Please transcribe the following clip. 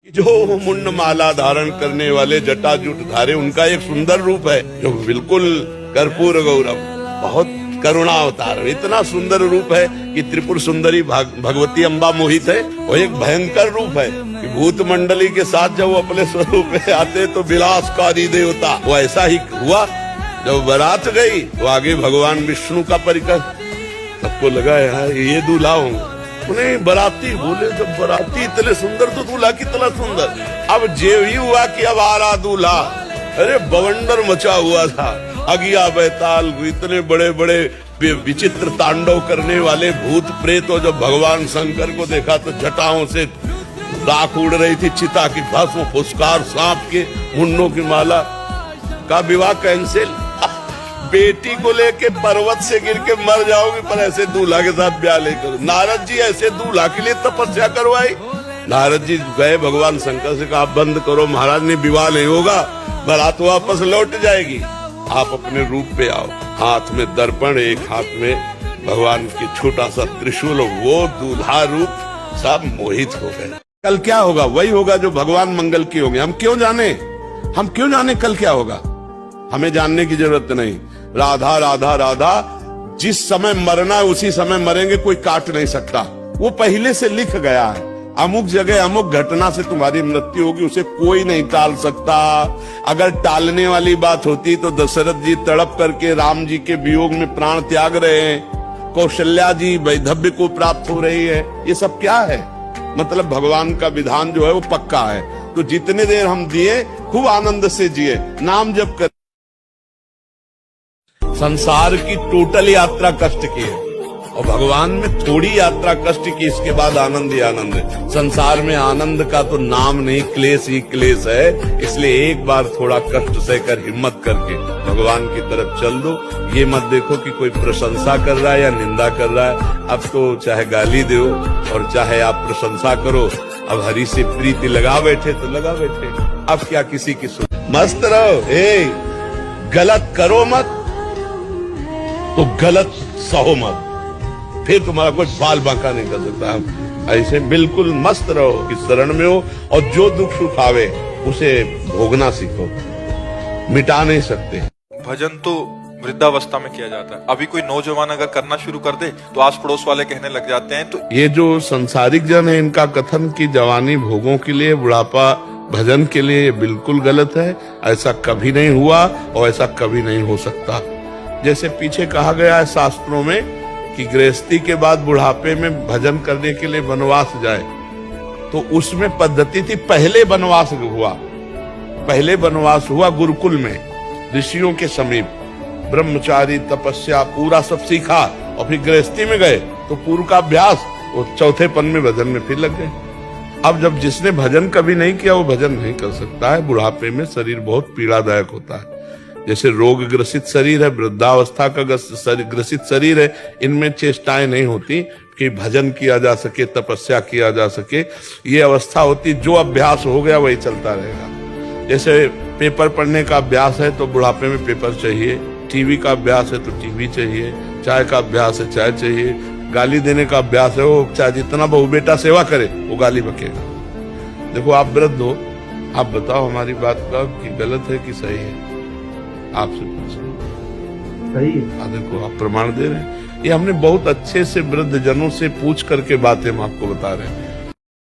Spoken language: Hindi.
जो मुंड माला धारण करने वाले जटाजूट धारे, उनका एक सुंदर रूप है जो बिल्कुल कर्पूर गौरव, बहुत करुणा अवतार, इतना सुंदर रूप है कि त्रिपुर सुंदरी भगवती अम्बा मोहित है। वो एक भयंकर रूप है कि भूत मंडली के साथ जब वो अपने स्वरूप में आते तो विलासकारी देवता। वो ऐसा ही हुआ, जब बारात गई तो आगे भगवान विष्णु का परिकर, सबको लगा यार ये दूल्हा होंगे। उन्हें बराती बोले, जब बराती इतने सुंदर तो दूल्हा कितना सुंदर। अब जे ही हुआ कि अब आ रहा दूल्हा, अरे बवंडर मचा हुआ था, अगिया बैताल, इतने बड़े बड़े विचित्र तांडव करने वाले भूत प्रेत। और जब भगवान शंकर को देखा तो जटाओं से राख उड़ रही थी, चिता की भस्म, फुसकार, सांप के मुंडों की माला। का विवाह कैंसिल, बेटी को लेके पर्वत से गिर के मर जाओगे पर ऐसे दूल्हा के साथ ब्याह नहीं करो। नारद जी ऐसे दूल्हा के लिए तपस्या करवाई। नारद जी गए भगवान शंकर से कहा बंद करो महाराज, ने विवाह नहीं होगा, बारात वापस लौट जाएगी, आप अपने रूप पे आओ। हाथ में दर्पण, एक हाथ में भगवान की छोटा सा त्रिशूल, वो दूल्हा रूप सब मोहित हो गए। कल क्या होगा? वही होगा जो भगवान मंगल की होंगे। हम क्यों जाने कल क्या होगा? हमें जानने की जरूरत नहीं। राधा राधा राधा, जिस समय मरना है उसी समय मरेंगे, कोई काट नहीं सकता। वो पहले से लिख गया है, अमुक जगह अमुक घटना से तुम्हारी मृत्यु होगी, उसे कोई नहीं टाल सकता। अगर टालने वाली बात होती तो दशरथ जी तड़प करके राम जी के वियोग में प्राण त्याग रहे हैं, कौशल्या जी वैधव्य को प्राप्त हो रही है। ये सब क्या है? मतलब भगवान का विधान जो है वो पक्का है। तो जितने देर हम दिए खूब आनंद से जिए, नाम जप कर। संसार की टोटल यात्रा कष्ट की है और भगवान में थोड़ी यात्रा कष्ट की, इसके बाद आनंद ही आनंद है। संसार में आनंद का तो नाम नहीं, क्लेश ही क्लेश है। इसलिए एक बार थोड़ा कष्ट सहकर हिम्मत करके भगवान की तरफ चल दो। ये मत देखो कि कोई प्रशंसा कर रहा है या निंदा कर रहा है। अब तो चाहे गाली दो और चाहे आप प्रशंसा करो, अब हरि से प्रीति लगा बैठे तो लगा बैठे। अब क्या किसी की सुन, मस्त रहो। गलत करो मत तो गलत सहो मत, फिर तुम्हारा कोई बाल बांका नहीं कर सकता। हम ऐसे बिल्कुल मस्त रहो कि शरण में हो, और जो दुख सुख आवे उसे भोगना सीखो, मिटा नहीं सकते। भजन तो वृद्धावस्था में किया जाता है। अभी कोई नौजवान अगर करना शुरू कर दे तो आस पड़ोस वाले कहने लग जाते हैं। तो ये जो संसारिक जन है, इनका कथन की जवानी भोगों के लिए, बुढ़ापा भजन के लिए, ये बिल्कुल गलत है। ऐसा कभी नहीं हुआ और ऐसा कभी नहीं हो सकता। जैसे पीछे कहा गया है शास्त्रों में कि गृहस्थी के बाद बुढ़ापे में भजन करने के लिए वनवास जाए, तो उसमें पद्धति थी, पहले वनवास हुआ गुरुकुल में, ऋषियों के समीप, ब्रह्मचारी तपस्या पूरा सब सीखा, और फिर गृहस्थी में गए तो पूर्व का अभ्यास, वो चौथे पन में भजन में फिर लग गए। अब जब जिसने भजन कभी नहीं किया वो भजन नहीं कर सकता है। बुढ़ापे में शरीर बहुत पीड़ादायक होता है। जैसे रोग ग्रसित शरीर है, वृद्धावस्था का ग्रसित शरीर है, इनमें चेष्टाएं नहीं होती कि भजन किया जा सके, तपस्या किया जा सके। ये अवस्था होती, जो अभ्यास हो गया वही चलता रहेगा। जैसे पेपर पढ़ने का अभ्यास है तो बुढ़ापे में पेपर चाहिए, टीवी का अभ्यास है तो टीवी चाहिए, चाय का अभ्यास है चाय चाहिए, गाली देने का अभ्यास है, वो चाहे जितना बहू बेटा सेवा करे वो गाली बकेगा। देखो आप वृद्ध हो, आप बताओ हमारी बात का कि गलत है कि सही है? आपसे पूछो, सही है। देखो आप प्रमाण दे रहे हैं। ये हमने बहुत अच्छे से वृद्ध जनों से पूछ करके बातें हम आपको बता रहे हैं।